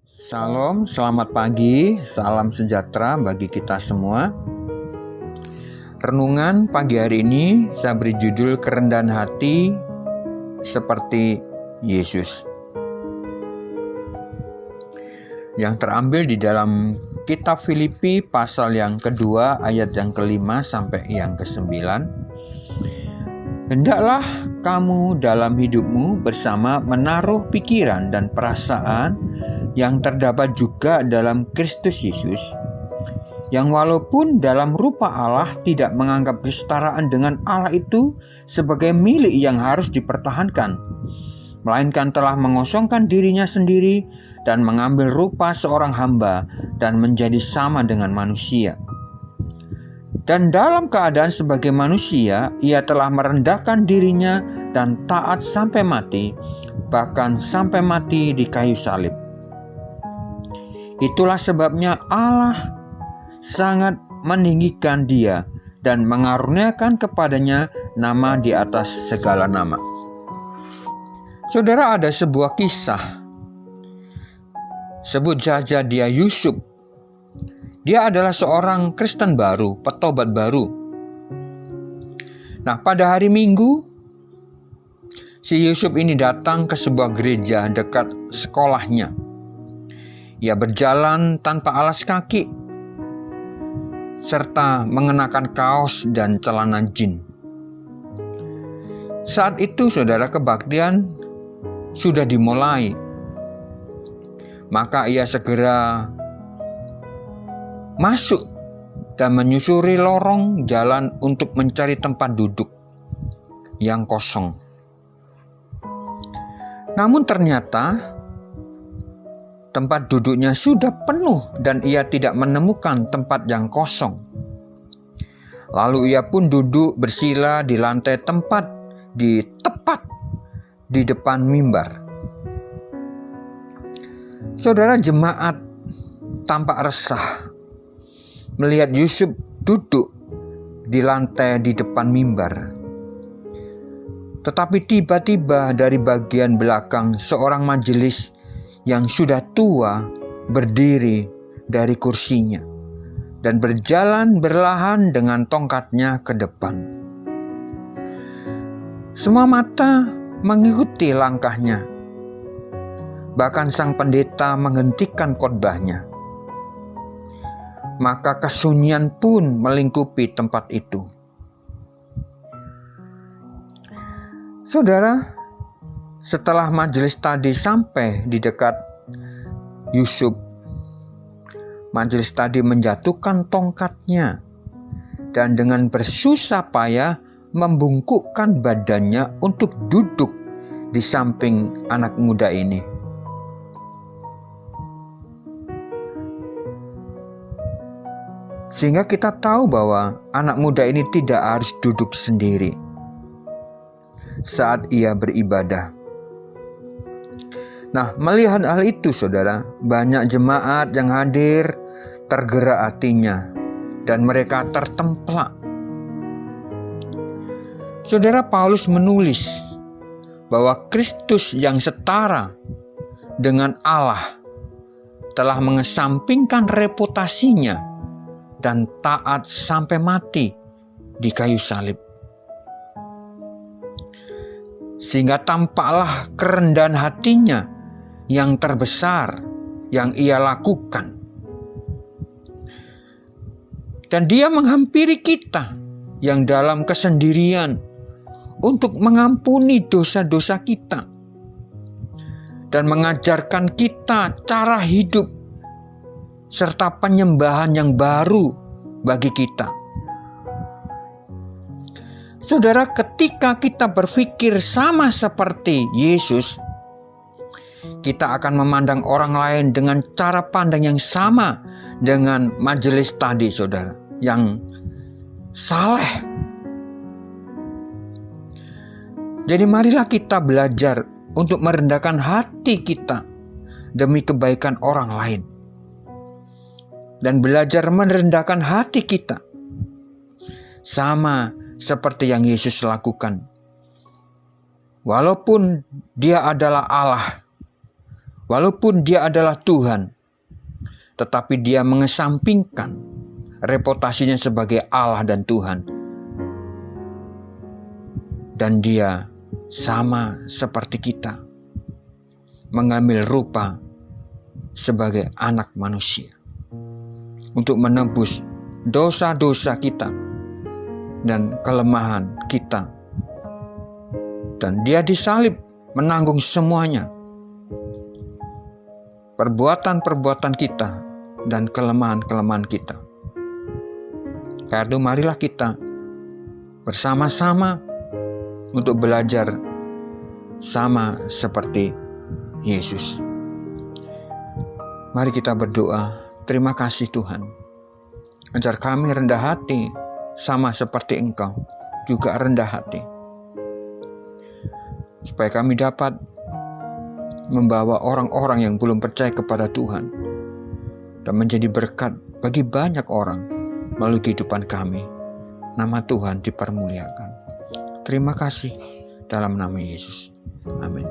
Salam, selamat pagi, salam sejahtera bagi kita semua. Renungan pagi hari ini saya beri judul kerendahan hati seperti Yesus. Yang terambil di dalam kitab Filipi pasal yang kedua ayat yang kelima sampai yang ke-9. Hendaklah kamu dalam hidupmu bersama menaruh pikiran dan perasaan yang terdapat juga dalam Kristus Yesus, yang walaupun dalam rupa Allah tidak menganggap kesetaraan dengan Allah itu sebagai milik yang harus dipertahankan, melainkan telah mengosongkan dirinya sendiri dan mengambil rupa seorang hamba dan menjadi sama dengan manusia. Dan dalam keadaan sebagai manusia, ia telah merendahkan dirinya dan taat sampai mati, bahkan sampai mati di kayu salib. Itulah sebabnya Allah sangat meninggikan dia dan mengaruniakan kepadanya nama di atas segala nama. Saudara, ada sebuah kisah. Sebut saja dia Yusuf. Dia adalah seorang Kristen baru, petobat baru. Nah, pada hari Minggu, si Yusuf ini datang ke sebuah gereja dekat sekolahnya. Ia berjalan tanpa alas kaki, serta mengenakan kaos dan celana jin. Saat itu, saudara, kebaktian sudah dimulai. Maka ia segera masuk dan menyusuri lorong jalan untuk mencari tempat duduk yang kosong. Namun ternyata tempat duduknya sudah penuh dan ia tidak menemukan tempat yang kosong. Lalu ia pun duduk bersila di lantai tepat di depan mimbar. Saudara, jemaat tampak resah melihat Yusuf duduk di lantai di depan mimbar. Tetapi tiba-tiba dari bagian belakang seorang majelis yang sudah tua berdiri dari kursinya dan berjalan berlahan dengan tongkatnya ke depan. Semua mata mengikuti langkahnya. Bahkan sang pendeta menghentikan khotbahnya. Maka kesunyian pun melingkupi tempat itu. Saudara, setelah majelis tadi sampai di dekat Yusuf, majelis tadi menjatuhkan tongkatnya dan dengan bersusah payah membungkukkan badannya untuk duduk di samping anak muda ini. Sehingga kita tahu bahwa anak muda ini tidak harus duduk sendiri saat ia beribadah. Nah, melihat hal itu, saudara, banyak jemaat yang hadir tergerak hatinya dan mereka tertemplak. Saudara, Paulus menulis bahwa Kristus yang setara dengan Allah telah mengesampingkan reputasinya dan taat sampai mati di kayu salib. Sehingga tampaklah kerendahan hatinya yang terbesar yang ia lakukan. Dan dia menghampiri kita yang dalam kesendirian untuk mengampuni dosa-dosa kita dan mengajarkan kita cara hidup serta penyembahan yang baru bagi kita. Saudara, ketika kita berpikir sama seperti Yesus, kita akan memandang orang lain dengan cara pandang yang sama dengan majelis tadi, saudara, yang saleh. Jadi marilah kita belajar untuk merendahkan hati kita demi kebaikan orang lain. Dan belajar merendahkan hati kita sama seperti yang Yesus lakukan. Walaupun dia adalah Allah, Walaupun dia adalah Tuhan, tetapi dia mengesampingkan reputasinya sebagai Allah dan Tuhan. Dan dia sama seperti kita, mengambil rupa sebagai anak manusia untuk menebus dosa-dosa kita dan kelemahan kita. Dan dia disalib menanggung semuanya, perbuatan-perbuatan kita dan kelemahan-kelemahan kita. Karena itu marilah kita bersama-sama untuk belajar sama seperti Yesus. Mari kita berdoa. Terima kasih Tuhan, ajar kami rendah hati sama seperti Engkau juga rendah hati, supaya kami dapat membawa orang-orang yang belum percaya kepada Tuhan dan menjadi berkat bagi banyak orang melalui kehidupan kami. Nama Tuhan dipermuliakan. Terima kasih dalam nama Yesus. Amin.